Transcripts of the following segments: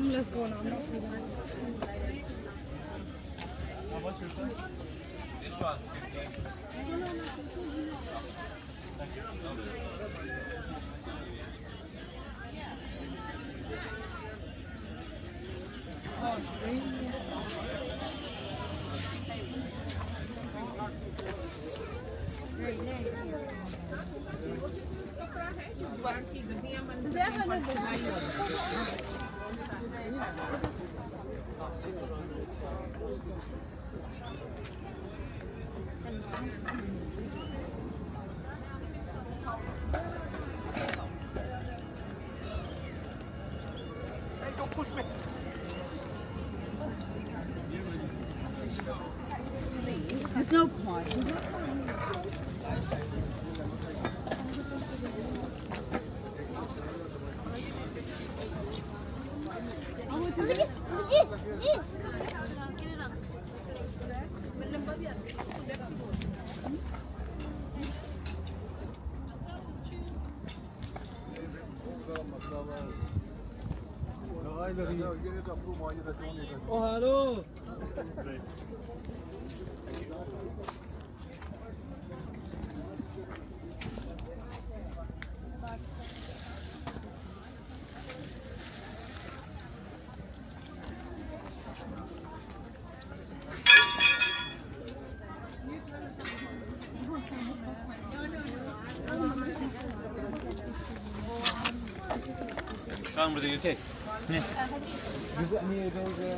Let's go now. This one. There's no point. Oh, hello. Sen burada yüksek. Ne? Güzel niye böyle?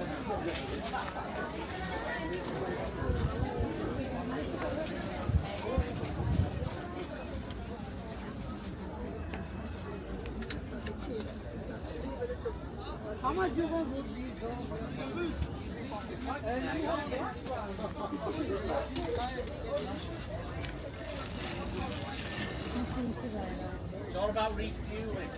Ama cevap It's all about refueling.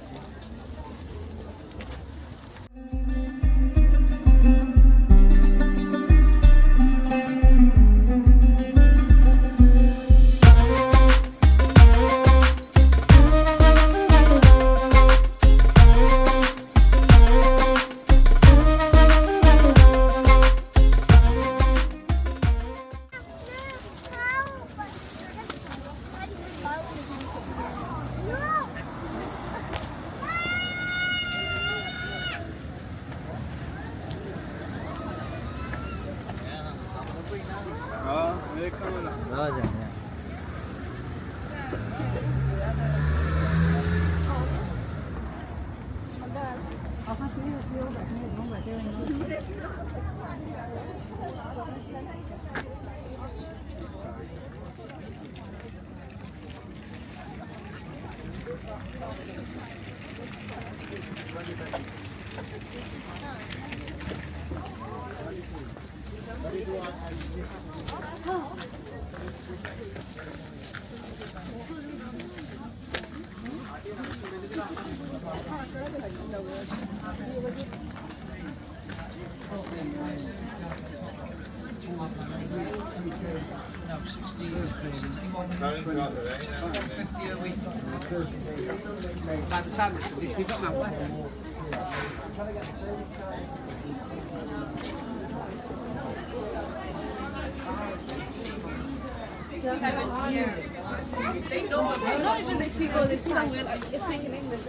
650 a week. By the time it's finished, you've got my way. Not even they see go, they see that we're like, it's speaking English.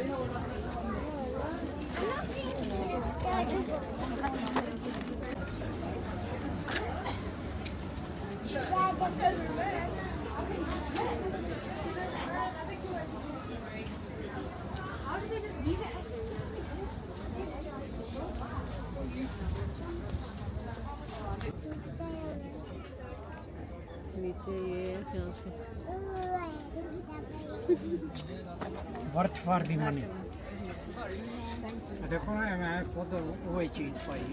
नीचे ये यहाँ से Worth for the money. देखो ना मैं खुद वही चीज पाई.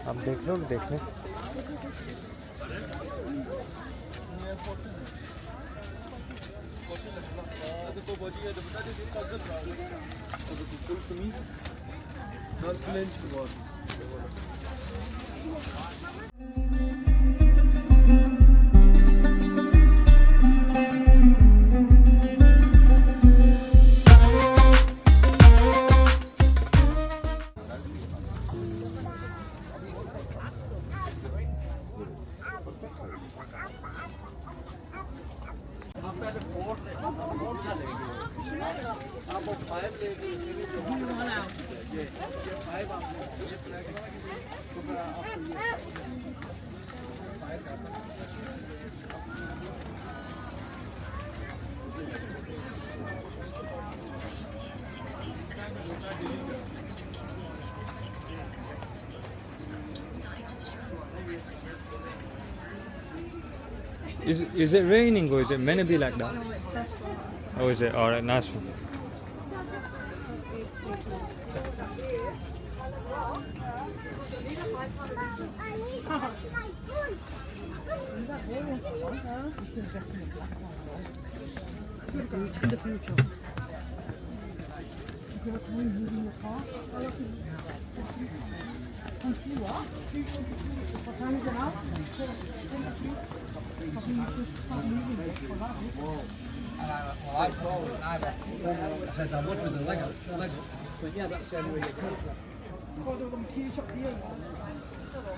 आप देख लो देख ले Is it raining or is it meant to be like that? No, it's fresh one. Oh, is it? Alright, nice one. In the future. What time is it now? I said I would with the Lego. But yeah, that's the only way you can.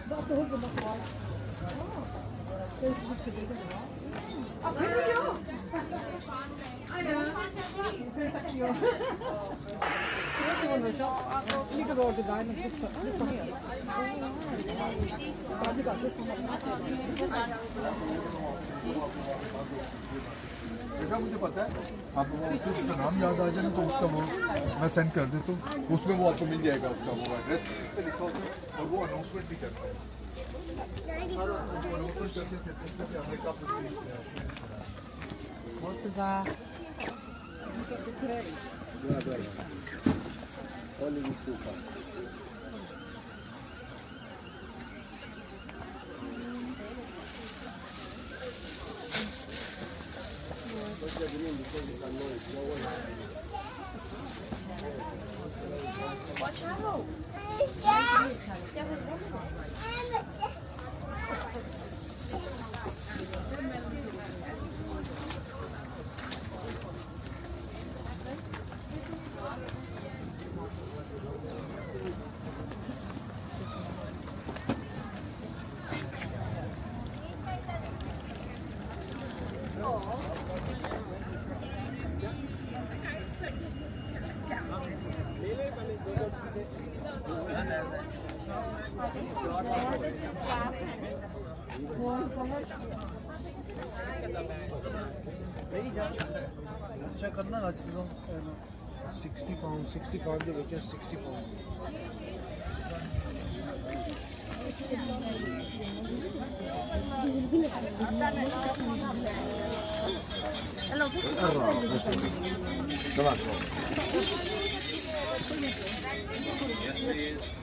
That's the husband, that's why. जैसा मुझे पता है आप वो उसका नाम याद आ जाए तो उसका वो मैं सेंड कर देता हूँ उसमें वो आपको मिल जाएगा उसका वो एड्रेस पे लिखा होता है और वो अनाउंसमेंट भी करता है अनाउंसमेंट करते हैं कि हमने कब check करना आज 60 pound 60 pound ਦੇ ਵਿੱਚ 60 pound Yes, please.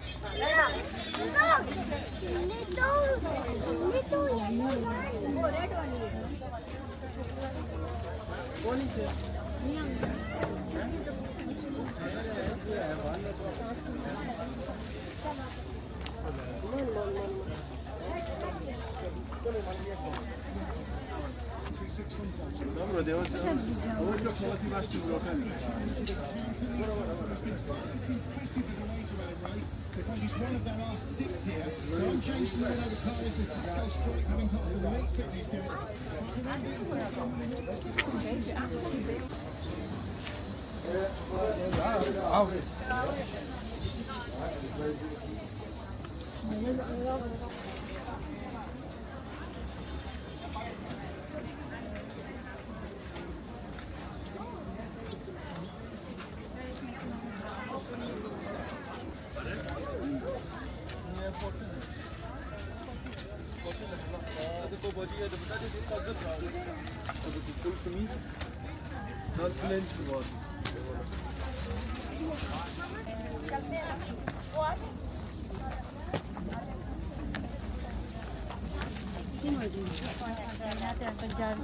पंजाबी